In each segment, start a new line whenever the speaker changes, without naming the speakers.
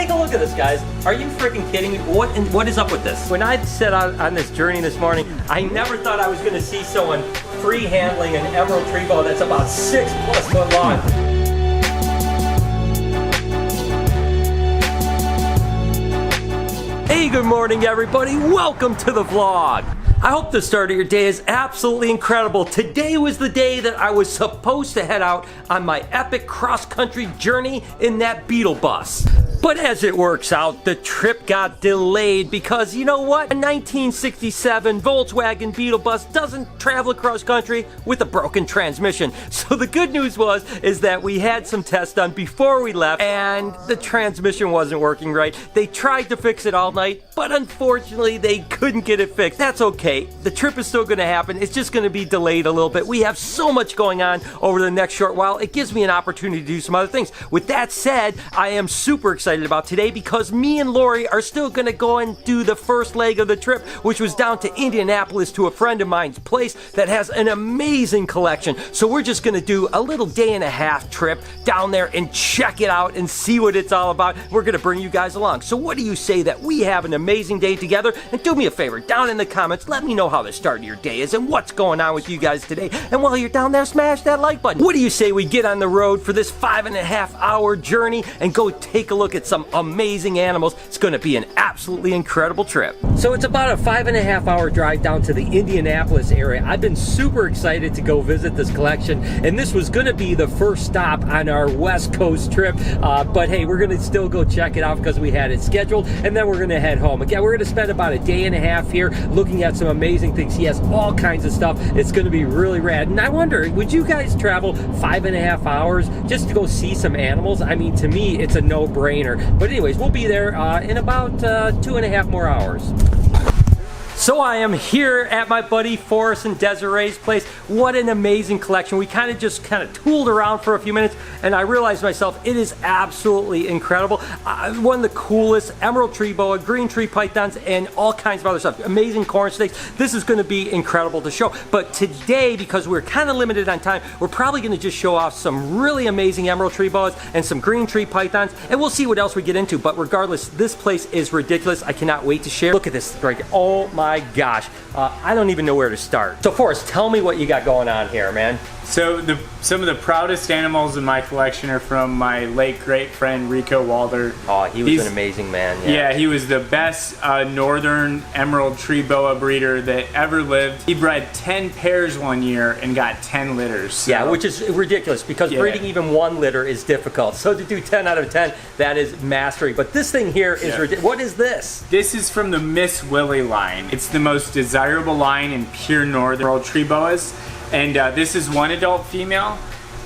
Take a look at this, guys. Are you freaking kidding me? What is up with this? When I set out on this journey this morning, I never thought I was going to see someone free handling an emerald tree boa that's about 6+ foot long. Hey, good morning, everybody. Welcome to the vlog. I hope the start of your day is absolutely incredible. Today was the day that I was supposed to head out on my epic cross-country journey in that Beetle bus. But as it works out, the trip got delayed because, you know what? A 1967 Volkswagen Beetle bus doesn't travel across country with a broken transmission. So the good news is that we had some tests done before we left and the transmission wasn't working right. They tried to fix it all night, but unfortunately they couldn't get it fixed. That's okay. The trip is still going to happen. It's just going to be delayed a little bit. We have so much going on over the next short while. It gives me an opportunity to do some other things. With that said, I am super excited about today because me and Lori are still going to go and do the first leg of the trip, which was down to Indianapolis to a friend of mine's place that has an amazing collection. So we're just going to do a little day-and-a-half trip down there and check it out and see what it's all about. We're going to bring you guys along. So what do you say that we have an amazing day together? And do me a favor, down in the comments, let me know how the start of your day is and what's going on with you guys today. And while you're down there, smash that like button. What do you say we get on the road for this 5.5-hour journey and go take a look at some amazing animals? It's going to be an absolutely incredible trip. So it's about a 5.5-hour drive down to the Indianapolis area. I've been super excited to go visit this collection, and this was going to be the first stop on our West Coast trip, but hey, we're going to still go check it out because we had it scheduled, and then we're going to head home. Again, we're going to spend about a day and a half here looking at some amazing things. He has all kinds of stuff. It's going to be really rad. And I wonder, would you guys travel 5.5 hours just to go see some animals? I mean, to me, it's a no-brainer. But anyways, we'll be there in about 2.5 more hours. So I am here at my buddy Forrest and Desiree's place. What an amazing collection. We kind of tooled around for a few minutes and I realized myself, it is absolutely incredible. One of the coolest emerald tree boa, green tree pythons, and all kinds of other stuff. Amazing corn snakes. This is going to be incredible to show. But today, because we're kind of limited on time, we're probably going to just show off some really amazing emerald tree boas and some green tree pythons, and we'll see what else we get into. But regardless, this place is ridiculous. I cannot wait to share. Look at this right here. Oh my gosh, I don't even know where to start. So Forrest, tell me what you got going on here, man.
So some of the proudest animals in my collection are from my late great friend Rico Walder.
Oh, he's an amazing man.
Yeah, he was the best northern emerald tree boa breeder that ever lived. He bred 10 pairs one year and got 10 litters. So.
Yeah, which is ridiculous because breeding even one litter is difficult. So to do 10 out of 10, that is mastery. But this thing here is ridiculous. What is this?
This is from the Miss Willie line. It's the most desirable line in pure northern emerald tree boas. And this is one adult female,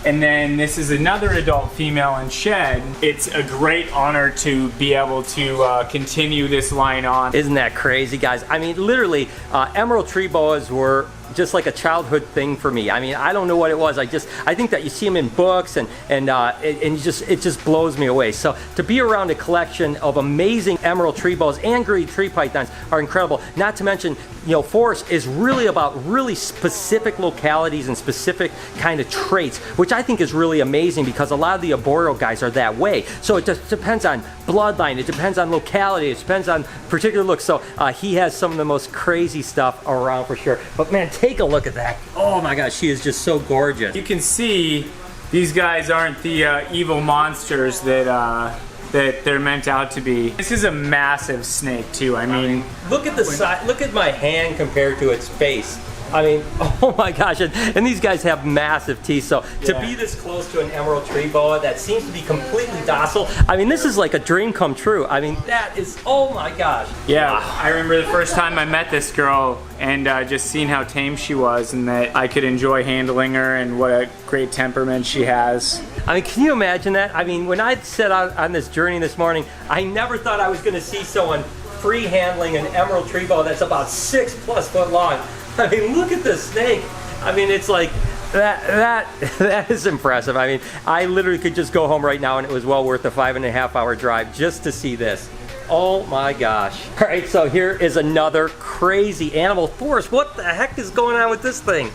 and then this is another adult female in shed. It's a great honor to be able to continue this line on.
Isn't that crazy, guys? I mean, literally, emerald tree boas were just like a childhood thing for me. I mean, I don't know what it was. I think that you see them in books and it just blows me away. So to be around a collection of amazing emerald tree boas and green tree pythons are incredible. Not to mention, you know, Forrest is really about really specific localities and specific kind of traits, which I think is really amazing because a lot of the arboreal guys are that way. So it just depends on bloodline, it depends on locality, it depends on particular looks. So he has some of the most crazy stuff around for sure. But man, take a look at that. Oh my gosh, she is just so gorgeous.
You can see these guys aren't the evil monsters that they're meant out to be. This is a massive snake too. I mean,
look at the size. Look at my hand compared to its face. I mean, oh my gosh, and these guys have massive teeth, so to be this close to an emerald tree boa that seems to be completely docile, I mean, this is like a dream come true. I mean, that is, oh my gosh.
Yeah, I remember the first time I met this girl and just seeing how tame she was and that I could enjoy handling her and what a great temperament she has.
I mean, can you imagine that? I mean, when I set out on this journey this morning, I never thought I was going to see someone free handling an emerald tree boa that's about 6+ foot long. I mean, look at this snake. I mean, it's like, that is impressive. I mean, I literally could just go home right now and it was well worth a 5.5-hour drive just to see this. Oh my gosh. All right, so here is another crazy animal. Forrest, what the heck is going on with this thing?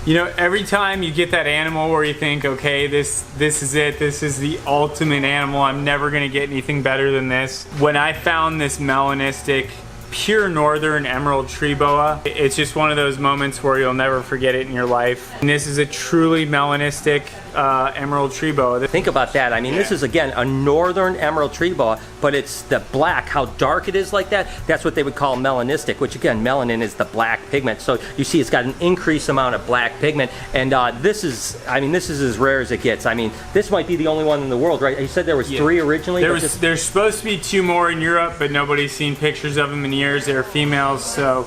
You know, every time you get that animal where you think, okay, this is it, this is the ultimate animal, I'm never gonna get anything better than this. When I found this melanistic, pure northern emerald tree boa, it's just one of those moments where you'll never forget it in your life. And this is a truly melanistic emerald tree boa.
Think about that. I mean, this is, again, a northern emerald tree boa, but it's the black, how dark it is like that. That's what they would call melanistic, which, again, melanin is the black pigment. So you see it's got an increased amount of black pigment. And this is, I mean, this is as rare as it gets. I mean, this might be the only one in the world, right? You said there was 3 originally?
There's supposed to be 2 more in Europe, but nobody's seen pictures of them in years. They're females. So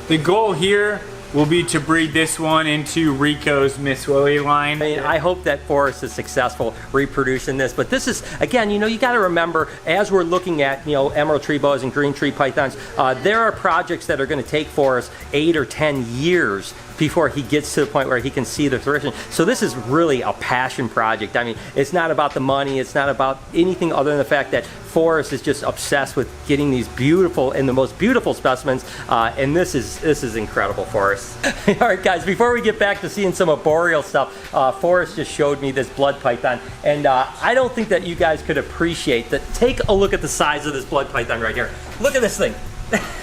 the goal here will be to breed this one into Rico's Miss Willie line.
I mean, I hope that Forrest is successful reproducing this, but this is, again, you know, you got to remember, as we're looking at, you know, emerald tree boas and green tree pythons, there are projects that are going to take Forrest 8 or 10 years before he gets to the point where he can see the fruition. So this is really a passion project. I mean, it's not about the money, it's not about anything other than the fact that Forrest is just obsessed with getting these beautiful and the most beautiful specimens, and this is incredible, Forrest. All right, guys, before we get back to seeing some arboreal stuff, Forrest just showed me this blood python, and I don't think that you guys could appreciate that. Take a look at the size of this blood python right here. Look at this thing.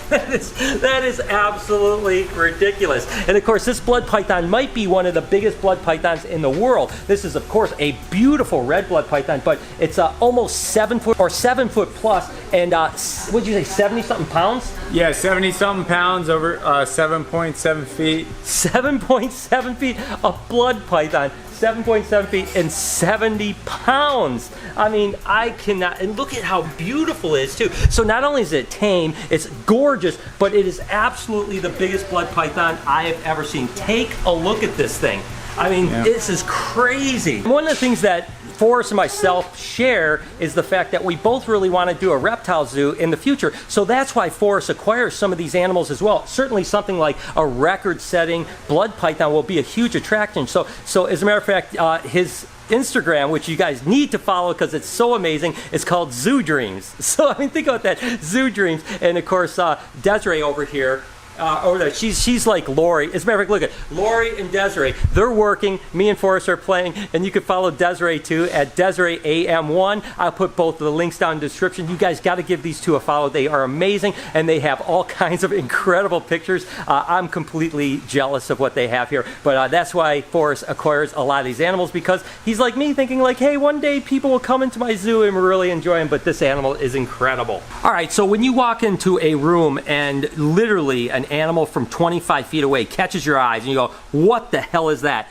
That is absolutely ridiculous. And of course, this blood python might be one of the biggest blood pythons in the world. This is, of course, a beautiful red blood python, but it's almost 7 foot or 7 foot plus. And what'd you say, 70 something pounds?
Yeah, 70 something pounds, over 7.7 feet.
7.7 feet, a blood python. 7.7 feet and 70 pounds. I mean, I cannot, and look at how beautiful it is too. So not only is it tame, it's gorgeous, but it is absolutely the biggest blood python I have ever seen. Take a look at this thing. I mean, This is crazy. One of the things that Forrest and myself share is the fact that we both really want to do a reptile zoo in the future. So that's why Forrest acquires some of these animals as well. Certainly something like a record-setting blood python will be a huge attraction. So as a matter of fact, his Instagram, which you guys need to follow because it's so amazing, is called Zoo Dreams. So I mean, think about that, Zoo Dreams. And of course, Desiree over here, over there, she's like Lori. As a matter of fact, look at Lori and Desiree. They're working. Me and Forrest are playing, and you can follow Desiree too at Desiree AM1. I'll put both of the links down in the description. You guys got to give these two a follow. They are amazing, and they have all kinds of incredible pictures. I'm completely jealous of what they have here, but that's why Forrest acquires a lot of these animals, because he's like me, thinking like, hey, one day people will come into my zoo and really enjoy them. But this animal is incredible. All right, so when you walk into a room and literally an animal from 25 feet away catches your eyes and you go, what the hell is that?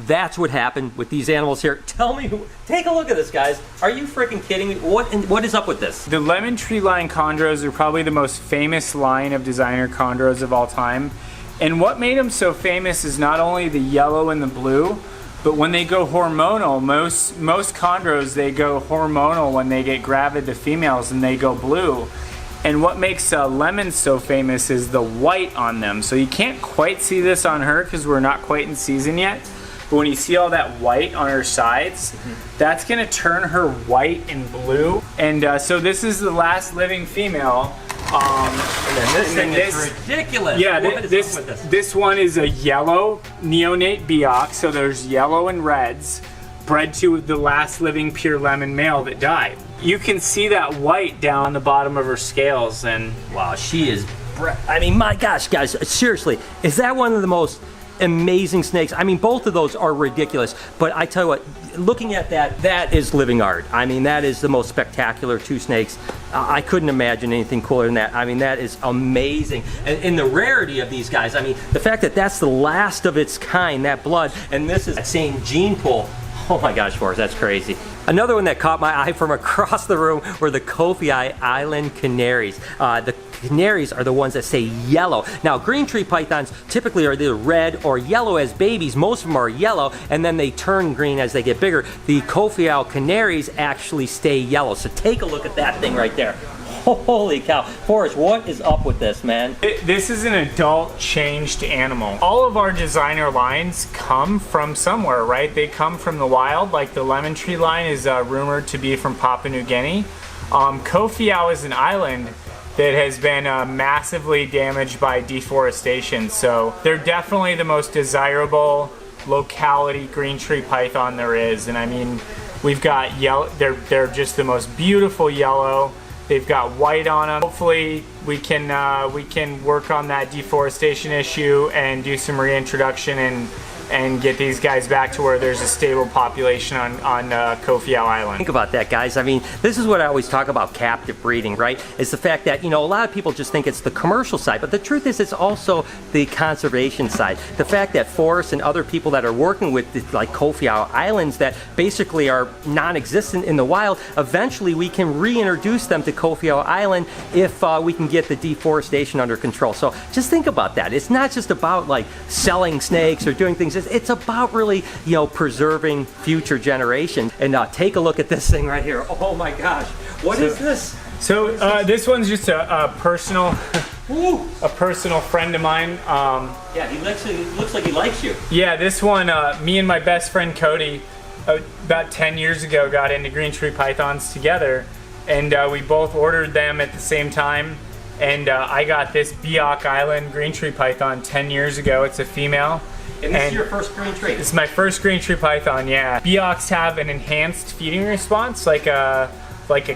That's what happened with these animals here. Tell me, take a look at this, guys. Are you freaking kidding me? What is up with this?
The lemon tree line chondros are probably the most famous line of designer chondros of all time. And what made them so famous is not only the yellow and the blue, but when they go hormonal, most chondros, they go hormonal when they get gravid to females and they go blue. And what makes lemons so famous is the white on them. So you can't quite see this on her because we're not quite in season yet. But when you see all that white on her sides, that's gonna turn her white and blue. And so this is the last living female.
And then this thing is ridiculous.
Yeah, this one is a yellow neonate Biak. So there's yellow and reds, bred to the last living pure lemon male that died. You can see that white down the bottom of her scales, and
wow, she is, I mean, my gosh, guys, seriously, is that one of the most amazing snakes? I mean, both of those are ridiculous, but I tell you what, looking at that is living art. I mean, that is the most spectacular two snakes. I couldn't imagine anything cooler than that. I mean, that is amazing. And the rarity of these guys, I mean, the fact that that's the last of its kind, that blood, and this is that same gene pool. Oh my gosh, Forrest, that's crazy. Another one that caught my eye from across the room were the Kofi Island canaries. The canaries are the ones that stay yellow. Now, green tree pythons typically are either red or yellow as babies. Most of them are yellow, and then they turn green as they get bigger. The Kofi Island canaries actually stay yellow. So take a look at that thing right there. Holy cow. Forrest, what is up with this, man?
This is an adult changed animal. All of our designer lines come from somewhere, right? They come from the wild, like the lemon tree line is rumored to be from Papua New Guinea. Kofi Island is an island that has been massively damaged by deforestation. So they're definitely the most desirable locality green tree python there is. And I mean, we've got yellow, they're just the most beautiful yellow. They've got white on them. Hopefully we can work on that deforestation issue and do some reintroduction and get these guys back to where there's a stable population on Kofiau Island.
Think about that, guys. I mean, this is what I always talk about captive breeding, right? Is the fact that, you know, a lot of people just think it's the commercial side, but the truth is it's also the conservation side. The fact that forests and other people that are working with like Kofiau Islands that basically are non-existent in the wild, eventually we can reintroduce them to Kofiau Island if we can get the deforestation under control. So just think about that. It's not just about like selling snakes or doing things. It's about really, you know, preserving future generations. And take a look at this thing right here. Oh my gosh, what is this?
So this one's just a personal, a personal friend of mine.
Yeah, he looks like he likes you.
Yeah, this one, me and my best friend Cody, about 10 years ago, got into green tree pythons together, and we both ordered them at the same time. And I got this Biak Island green tree python 10 years ago. It's a female.
And this is your first green tree?
This is my first green tree python, yeah. Biaks have an enhanced feeding response, like a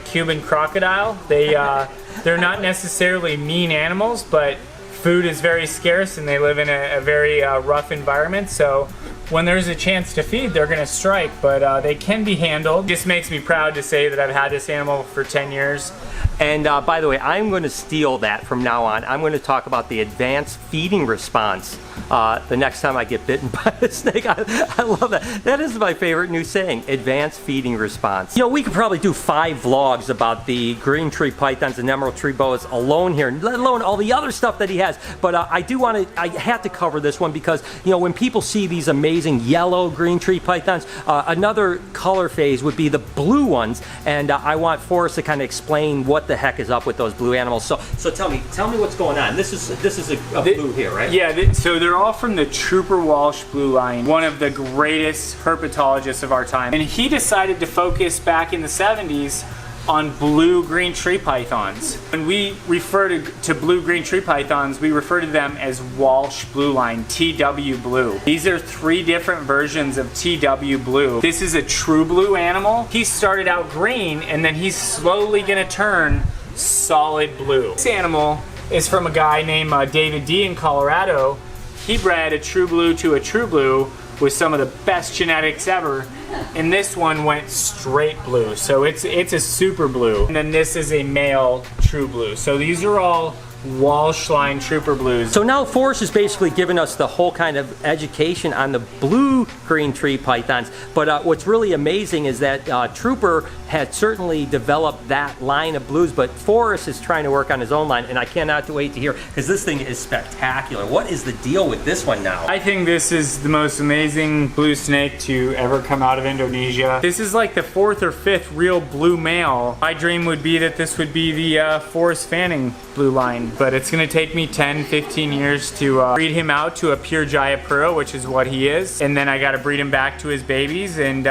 Cuban crocodile. They're not necessarily mean animals, but food is very scarce and they live in a very rough environment. So when there's a chance to feed, they're gonna strike, but they can be handled. It just makes me proud to say that I've had this animal for 10 years.
And by the way, I'm going to steal that from now on. I'm going to talk about the advanced feeding response the next time I get bitten by a snake. I love that. That is my favorite new saying, advanced feeding response. You know, we could probably do 5 vlogs about the green tree pythons and emerald tree boas alone here, let alone all the other stuff that he has. But I have to cover this one because, you know, when people see these amazing yellow green tree pythons, another color phase would be the blue ones. And I want Forrest to kind of explain what the heck is up with those blue animals. So tell me what's going on. This is a blue here, right?
Yeah, so they're all from the Trooper Walsh blue line, one of the greatest herpetologists of our time. And he decided to focus back in the 70s on blue green tree pythons. When we refer to blue green tree pythons, we refer to them as Walsh blue line, TW blue. These are 3 different versions of TW blue. This is a true blue animal. He started out green and then he's slowly gonna turn solid blue. This animal is from a guy named David D in Colorado. He bred a true blue to a true blue with some of the best genetics ever, and this one went straight blue, so it's a super blue. And then this is a male true blue. So these are all Walsh line Trooper blues.
So now Forrest has basically given us the whole kind of education on the blue green tree pythons, but what's really amazing is that Trooper had certainly developed that line of blues, but Forrest is trying to work on his own line, and I cannot wait to hear, because this thing is spectacular. What is the deal with this one now?
I think this is the most amazing blue snake to ever come out of Indonesia. This is like the 4th or 5th real blue male. My dream would be that this would be the Forrest Fanning blue line, but it's gonna take me 10, 15 years to breed him out to a pure Jayapura, which is what he is, and then I gotta breed him back to his babies and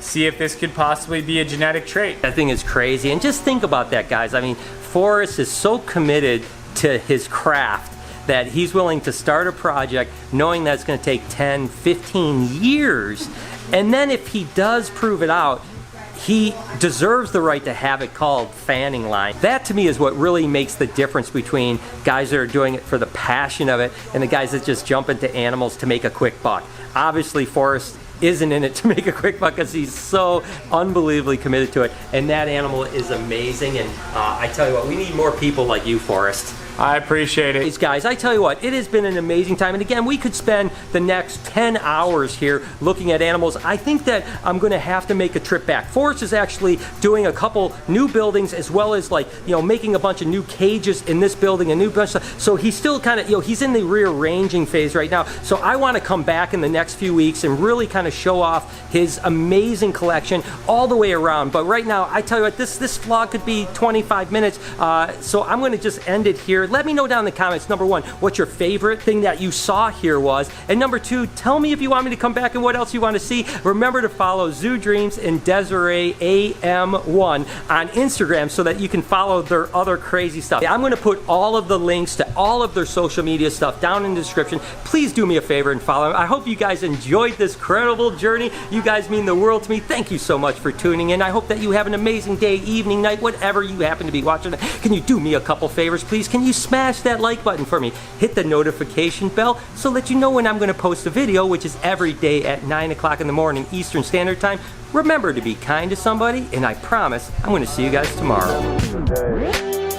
see if this could possibly be a genetic trait.
That thing is crazy, and just think about that, guys. I mean, Forrest is so committed to his craft that he's willing to start a project knowing that it's gonna take 10, 15 years, and then if he does prove it out, he deserves the right to have it called Fanning line. That to me is what really makes the difference between guys that are doing it for the passion of it and the guys that just jump into animals to make a quick buck. Obviously Forrest isn't in it to make a quick buck because he's so unbelievably committed to it, and that animal is amazing, and I tell you what, we need more people like you, Forrest.
I appreciate it.
Guys, I tell you what, it has been an amazing time. And again, we could spend the next 10 hours here looking at animals. I think that I'm going to have to make a trip back. Forrest is actually doing a couple new buildings as well as, like, you know, making a bunch of new cages in this building, a new bunch of stuff. So he's still kind of, you know, he's in the rearranging phase right now. So I want to come back in the next few weeks and really kind of to show off his amazing collection all the way around. But right now, I tell you what, this vlog could be 25 minutes, so I'm going to just end it here. Let me know down in the comments, number one, what your favorite thing that you saw here was, and number two, tell me if you want me to come back and what else you want to see. Remember to follow Zoo Dreams and Desiree AM1 on Instagram so that you can follow their other crazy stuff. I'm going to put all of the links to all of their social media stuff down in the description. Please do me a favor and follow them. I hope you guys enjoyed this incredible journey. You guys mean the world to me. Thank you so much for tuning in. I hope that you have an amazing day, evening, night, whatever you happen to be watching. Can you do me a couple favors, please? Can you smash that like button for me? Hit the notification bell so that you know when I'm going to post a video, which is every day at 9 o'clock in the morning Eastern Standard Time. Remember to be kind to somebody, and I promise I'm going to see you guys tomorrow.